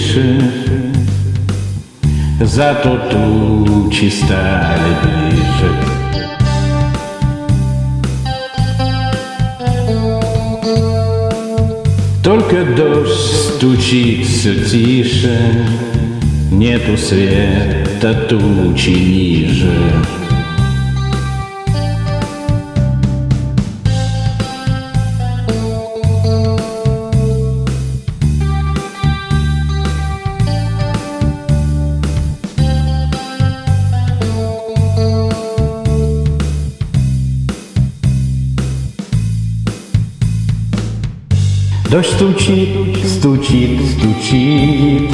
тише, зато тучи стали ближе. Только дождь стучит все тише, нету света, тучи ниже. Дождь стучит, стучит, стучит,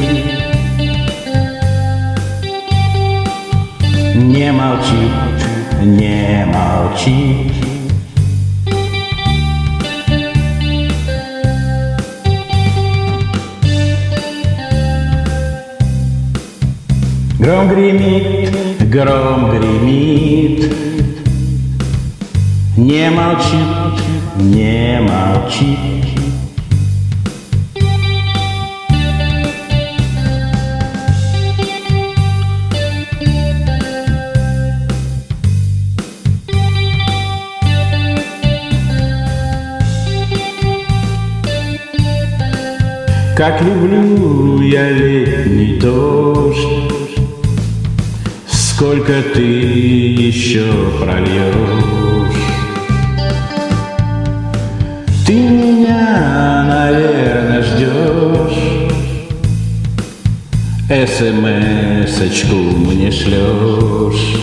не молчит, не молчит. Гром гремит, не молчит, не молчит. Как люблю я летний дождь, сколько ты еще прольешь. Ты меня, наверное, ждешь, СМС-очку мне шлешь.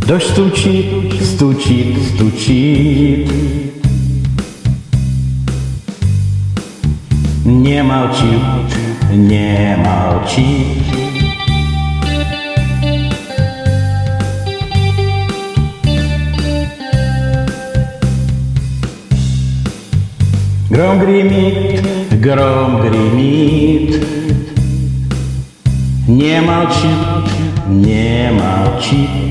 Дождь стучит, стучит, стучит, не молчит, не молчит. Гром гремит, не молчит, не молчит.